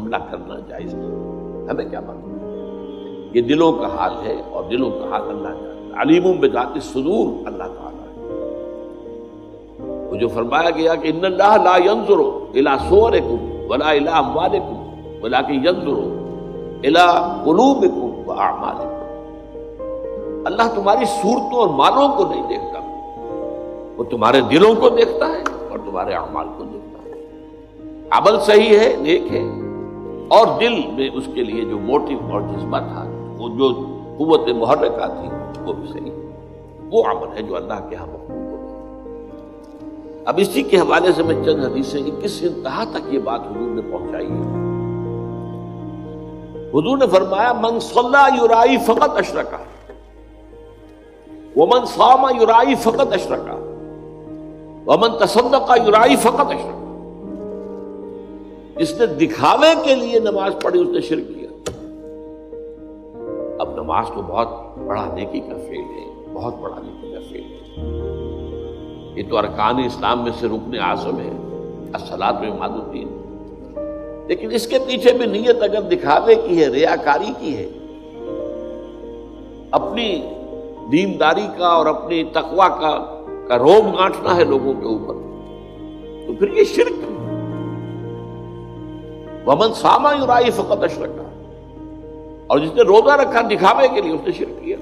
حملہ کرنا جائز نہیں. ہمیں کیا معلوم؟ یہ دلوں کا حال ہے، اور دلوں کا حال اللہ جانتا ہے. علیم بذات الصدور اللہ تعالیٰ ہے. وہ جو فرمایا گیا کہ ان اللہ لا ينظر الى صورکم ولا الى اموالکم ولکن ينظر الى قلوبکم واعمالکم. اللہ تمہاری صورتوں اور مالوں کو نہیں دیکھتا، وہ تمہارے دلوں کو دیکھتا ہے اور تمہارے اعمال کو دیکھتا ہے. عمل صحیح ہے، نیک ہے، اور دل میں اس کے لیے جو موٹیو اور جذبہ تھا، وہ جو قوت محرکہ تھی، وہ بھی صحیح ہے. وہ عمل ہے جو اللہ کے ہاں مقبول ہوگا. اب اسی کے حوالے سے میں چند حدیثیں کس انتہا تک یہ بات حضور نے پہنچائی ہے. حضور نے فرمایا من صلی یرائی فقط اشرکا ومن صام یرائی فقط اشرکا ومن تصدق یرائی فقط اشرکا. جس نے دکھاوے کے لیے نماز پڑھی اس نے شرک کیا. اب نماز تو بہت بڑا نیکی کا فعل ہے، بہت بڑا نیکی کا فعل ہے. یہ تو ارکان اسلام میں سے رکن اعظم ہے، الصلاۃ عماد الدین. لیکن اس کے پیچھے بھی نیت اگر دکھاوے کی ہے، ریاکاری کی ہے، اپنی دینداری کا اور اپنی تقویٰ کا روب گانٹنا ہے لوگوں کے اوپر، تو پھر یہ شرک ہے. ومن صام یرائی فقط اشرکا، اور جس نے روزہ رکھا دکھاوے کے لیے اس نے شرک کیا.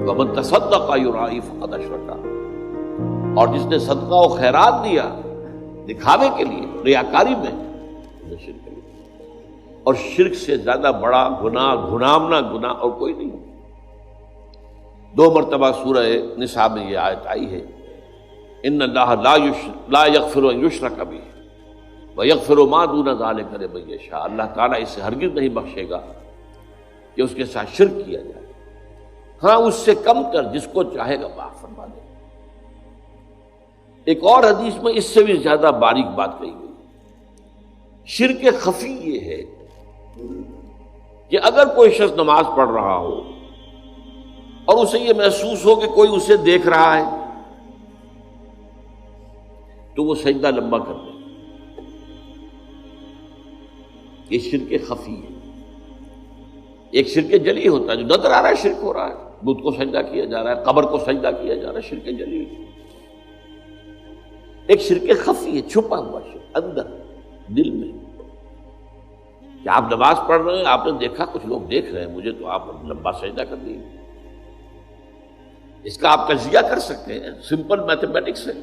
ومن تصدق یرائی فقط اشرکا، اور جس نے صدقہ و خیرات دیا دکھاوے کے لیے، ریاکاری میں، اس نے شرک کیا. اور شرک سے زیادہ بڑا گناہ، گھنامنا گناہ اور کوئی نہیں. 2 مرتبہ سورہ نساء میں یہ آیت آئی ہے، ان اللہ لا یغفر ان یشرک بہ وَيَغْفِرُ مَا دُونَ ذَلِكَ لِمَن یشاء. اللہ تعالیٰ اسے ہرگز نہیں بخشے گا کہ اس کے ساتھ شرک کیا جائے. ہاں اس سے کم کر جس کو چاہے گا معاف فرما دے. ایک اور حدیث میں اس سے بھی زیادہ باریک بات کہی گئی. شرک خفی یہ ہے کہ اگر کوئی شخص نماز پڑھ رہا ہو اور اسے یہ محسوس ہو کہ کوئی اسے دیکھ رہا ہے تو وہ سجدہ لمبا کر دے. یہ شرک خفی ہے. ایک شرک جلی ہوتا ہے جو نظر آ رہا ہے شرک ہو رہا ہے، بت کو سجدہ کیا جا رہا ہے، قبر کو سجدہ کیا جا رہا ہے، شرک جلی. ایک شرک خفی ہے، چھپا ہوا شرک اندر دل میں، کہ آپ نماز پڑھ رہے ہیں، آپ نے دیکھا کچھ لوگ دیکھ رہے ہیں مجھے، تو آپ لمبا سجدہ کر دیے. اس کا آپ تجزیہ کر سکتے ہیں، سمپل میتھمیٹکس ہے.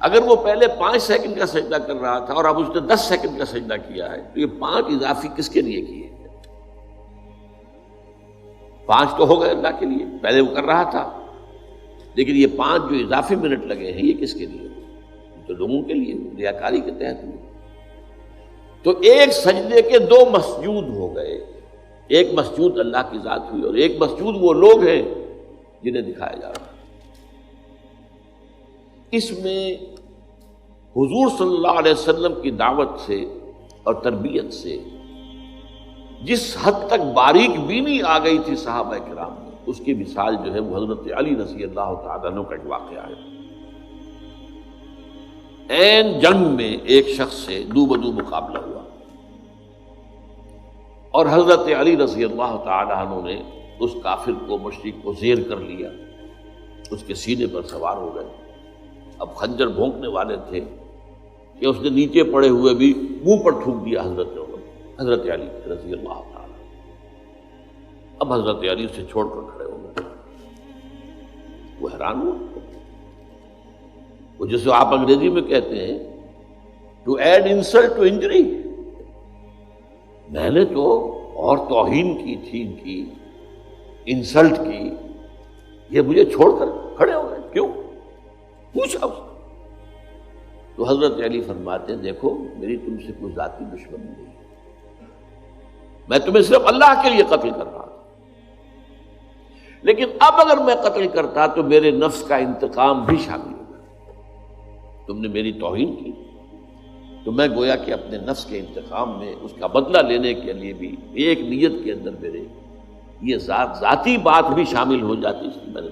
اگر وہ پہلے 5 سیکنڈ کا سجدہ کر رہا تھا اور اب اس نے 10 سیکنڈ کا سجدہ کیا ہے، تو یہ 5 اضافی کس کے لیے کیے؟ 5 تو ہو گئے اللہ کے لیے، پہلے وہ کر رہا تھا، لیکن یہ 5 جو اضافی منٹ لگے ہیں یہ کس کے لیے؟ تو لوگوں کے لیے، ریاکاری کے تحت ہوئے. تو ایک سجدے کے 2 مسجود ہو گئے. ایک مسجود اللہ کی ذات ہوئی اور ایک مسجود وہ لوگ ہیں جنہیں دکھایا جا رہا ہے. اس میں حضور صلی اللہ علیہ وسلم کی دعوت سے اور تربیت سے جس حد تک باریک بینی آ گئی تھی صحابہ کرام میں، اس کی مثال جو ہے وہ حضرت علی رضی اللہ تعالیٰ عنہ کا ایک واقعہ ہے. عین جنگ میں ایک شخص سے دو بدو مقابلہ ہوا اور حضرت علی رضی اللہ تعالیٰ عنہ نے اس کافر کو، مشرک کو زیر کر لیا، اس کے سینے پر سوار ہو گئے. اب خنجر بھونکنے والے تھے کہ اس نے نیچے پڑے ہوئے بھی منہ پر تھوک دیا حضرت علی رضی اللہ تعالیٰ. اب حضرت علی اسے چھوڑ کر کھڑے ہو گئے. وہ حیران ہوا. وہ جسے آپ انگریزی میں کہتے ہیں to add insult to injury. میں نے تو اور توہین کی تھی، ان کی انسلٹ کی، یہ مجھے چھوڑ کر کھڑے ہو گئے، کیوں؟ پوچھا. تو حضرت علی فرماتے ہیں دیکھو میری تم سے کوئی ذاتی دشمنی نہیں ہے، میں تمہیں صرف اللہ کے لیے قتل کر رہا تھا، لیکن اب اگر میں قتل کرتا تو میرے نفس کا انتقام بھی شامل ہوگا. تم نے میری توہین کی تو میں گویا کہ اپنے نفس کے انتقام میں اس کا بدلہ لینے کے لیے بھی ایک نیت کے اندر میرے یہ ذاتی بات بھی شامل ہو جاتی، اس لیے میں نے